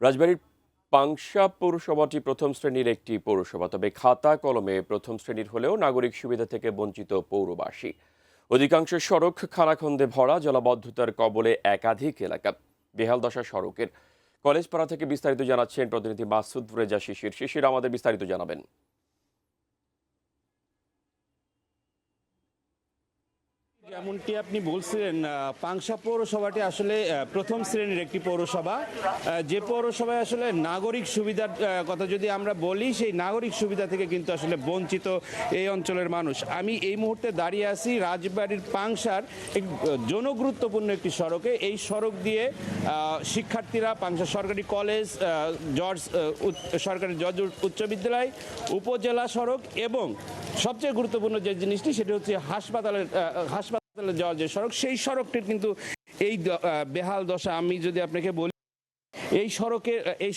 রাজবাড়ীর পাংশা পৌরসভাটি প্রথম শ্রেণীর একটি পৌরসভা, তবে খাতা কলমে প্রথম শ্রেণীর হলেও নাগরিক সুবিধা থেকে বঞ্চিত পৌরবাসী। অধিকাংশ সড়ক খানাখন্দে ভরা, জলাবদ্ধতার কবলে একাধিক এলাকা। বেহাল দশা সড়কের। কলেজপাড়া থেকে বিস্তারিত জানাচ্ছেন প্রতিনিধি মাসুদ রেজা শিশির। শিশির, আমাদের বিস্তারিত জানাবেন। যেমনটি আপনি বলছিলেন, পাংশা পৌরসভাটি আসলে প্রথম শ্রেণীর একটি পৌরসভা, যে পৌরসভায় আসলে নাগরিক সুবিধার কথা যদি আমরা বলি, সেই নাগরিক সুবিধা থেকে কিন্তু আসলে বঞ্চিত এই অঞ্চলের মানুষ। আমি এই মুহূর্তে দাঁড়িয়ে আছি রাজবাড়ীর পাংশার এক জনগুরুত্বপূর্ণ একটি সড়কে। এই সড়ক দিয়ে শিক্ষার্থীরা পাংশা সরকারি কলেজ, জর্জ সরকারি জর্জ উচ্চ বিদ্যালয়, উপজেলা সড়ক এবং সবচেয়ে গুরুত্বপূর্ণ যে জিনিসটি সেটি হচ্ছে হাসপাতালে যাওয়ার যে সড়ক, সেই সড়কটির কিন্তু এই বেহাল দশা। আমি যদি আপনাকে বলি, এই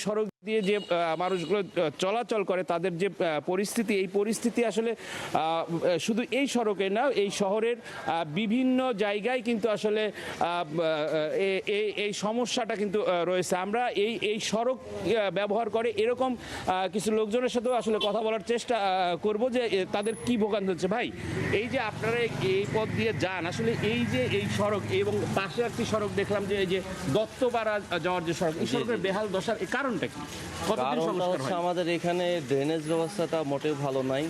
সড়ক দিয়ে যে মানুষগুলো চলাচল করে, তাদের যে পরিস্থিতি, এই পরিস্থিতি আসলে শুধু এই সড়কে না, এই শহরের বিভিন্ন জায়গায় কিন্তু আসলে এই সমস্যাটা কিন্তু রয়েছে। আমরা এই সড়ক ব্যবহার করে এরকম কিছু লোকজনের সাথেও আসলে কথা বলার চেষ্টা করব যে তাদের কি ভোগান্তি হচ্ছে। ভাই, এই যে আপনারা এই পথ দিয়ে যান, আসলে এই যে এই সড়ক এবং পাশে একটি সড়ক দেখলাম যে এই যে দত্তপাড়া যাওয়ার যে সড়ক, এই সড়কের বেহাল দশার কারণটা কি? কারণটা হচ্ছে আমাদের এখানে ড্রেনেজ ব্যবস্থাটা মোটেও ভালো নাই,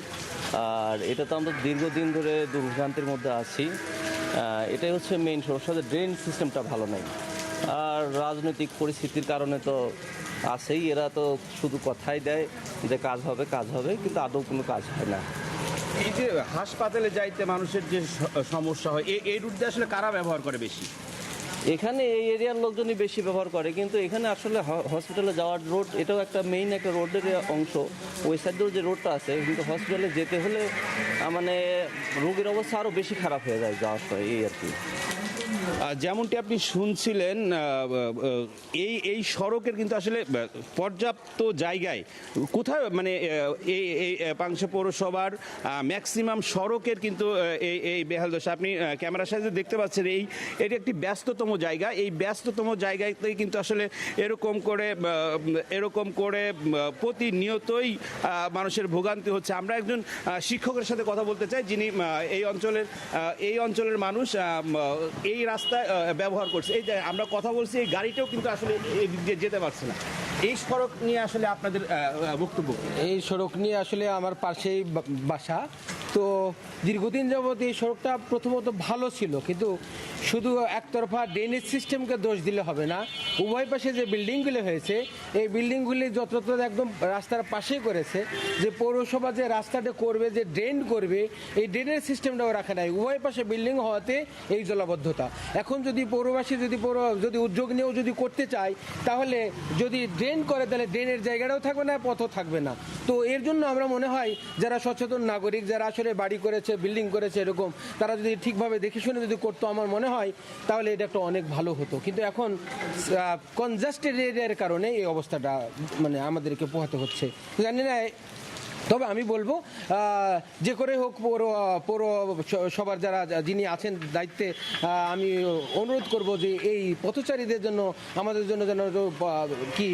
আর এটা তো আমরা দীর্ঘদিন ধরে দুর্ভোগান্তির মধ্যে আছি। এটাই হচ্ছে মেইন সমস্যা, ড্রেন সিস্টেমটা ভালো নাই। আর রাজনৈতিক পরিস্থিতির কারণে তো আছেই, এরা তো শুধু কথাই দেয় যে কাজ হবে, কিন্তু আদৌ কোনো কাজ হয় না। এই যে হাসপাতালে যাইতে মানুষের যে সমস্যা হয়, এই রুট দিয়ে আসলে কারা ব্যবহার করে বেশি? এখানে এই এরিয়ার লোকজনই বেশি ব্যবহার করে, কিন্তু এখানে আসলে হসপিটালে যাওয়ার রোড, এটাও একটা মেইন একটা রোডের অংশ। ওই সাইডেও যে রোডটা আছে, কিন্তু হসপিটালে যেতে হলে মানে রোগীর অবস্থা আরও বেশি খারাপ হয়ে যায় যাওয়ার সময়, এই আর কি। যেমনটি আপনি শুনছিলেন, এই সড়কের কিন্তু আসলে পর্যাপ্ত জায়গায় কোথায় মানে এই পাংশা পৌরসভার ম্যাক্সিমাম সড়কের কিন্তু এই বেহাল দশা। আপনি ক্যামেরার সাথে দেখতে পাচ্ছেন, এটি একটি ব্যস্ততম জায়গা। এই ব্যস্ততম জায়গাতেই কিন্তু আসলে এরকম করে প্রতিনিয়তই মানুষের ভোগান্তি হচ্ছে। আমরা একজন শিক্ষকের সাথে কথা বলতে চাই, যিনি এই অঞ্চলের মানুষ, এই রাস্তায় ব্যবহার করছে। এই যে আমরা কথা বলছি, এই গাড়িটাও কিন্তু আসলে এই দিক দিয়ে যেতে পারছে না। এই সড়ক নিয়ে আসলে আপনাদের বক্তব্য? এই সড়ক নিয়ে আসলে আমার পাশেই বাসা, তো দীর্ঘদিন যাবৎ এই সড়কটা প্রথমত ভালো ছিল, কিন্তু শুধু একতরফা ড্রেনেজ সিস্টেমকে দোষ দিলে হবে না। উভয় পাশে যে বিল্ডিংগুলি হয়েছে, এই বিল্ডিংগুলি যত্রতত্র একদম রাস্তার পাশেই করেছে। যে পৌরসভা যে রাস্তাটা করবে, যে ড্রেন করবে, এই ড্রেনের সিস্টেমটাও রাখা নাই। উভয় পাশে বিল্ডিং হওয়াতে এই জলাবদ্ধতা। এখন যদি পৌরবাসী যদি উদ্যোগ নিয়েও যদি করতে চায়, তাহলে যদি ড্রেন করে, তাহলে ড্রেনের জায়গাটাও থাকবে না, পথও থাকবে না। তো এর জন্য আমরা মনে হয় যারা সচেতন নাগরিক, যারা আসলে বাড়ি করেছে, বিল্ডিং করেছে এরকম, তারা যদি ঠিকভাবে দেখে শুনে যদি করতো, আমার মনে হয় তাহলে এটা একটা অনেক ভালো হতো। কিন্তু এখন কনজাস্টেড এরিয়ার কারণে এই অবস্থাটা মানে আমাদেরকে পোহাতে হচ্ছে, জানি না। তবে আমি বলবো, যে করে হোক পৌরসভার যিনি আছেন দায়িত্বে, আমি অনুরোধ করব যে এই পথচারীদের জন্য, আমাদের জন্য যেন কি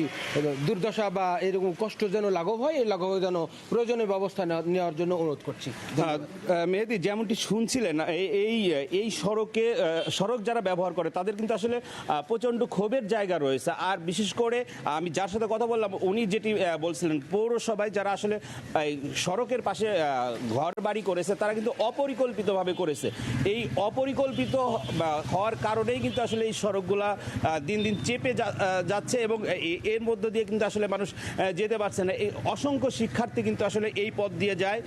দুর্দশা বা এরকম কষ্ট যেন লাঘব হয়, এই লাঘব যেন প্রয়োজনীয় ব্যবস্থা নেওয়ার জন্য অনুরোধ করছি। মেহেদি, যেমনটি শুনছিলেন, এই সড়ক যারা ব্যবহার করে তাদের কিন্তু আসলে প্রচণ্ড ক্ষোভের জায়গা রয়েছে। আর বিশেষ করে আমি যার সাথে কথা বললাম, উনি যেটি বলছিলেন, পৌরসভায় যারা আসলে সড়কের পাশে ঘর বাড়ি করেছে, তারা কিন্তু অপরিকল্পিতভাবে করেছে। এই অপরিকল্পিত হওয়ার কারণেই কিন্তু আসলে এই সড়কগুলা দিন দিন চেপে যাচ্ছে এবং এর মধ্য দিয়ে কিন্তু আসলে মানুষ যেতে পারছে না। এই অসংখ্য শিক্ষার্থী কিন্তু আসলে এই পথ দিয়ে যায়।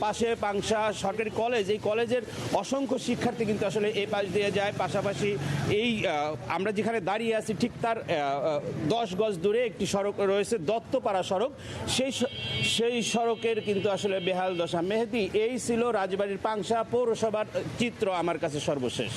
পাশে পাংশা সরকারি কলেজ, এই কলেজের অসংখ্য শিক্ষার্থী কিন্তু আসলে এই পাশ দিয়ে যায়। পাশাপাশি এই আমরা যেখানে দাঁড়িয়ে আছি, ঠিক তার 10 গজ দূরে একটি সড়ক রয়েছে, দত্তপাড়া সড়ক। সেই সড়কের কিন্তু আসলে বেহাল দশা। মেহেদি, এই ছিল রাজবাড়ীর পাংশা পৌরসভার চিত্র আমার কাছে সর্বশেষ।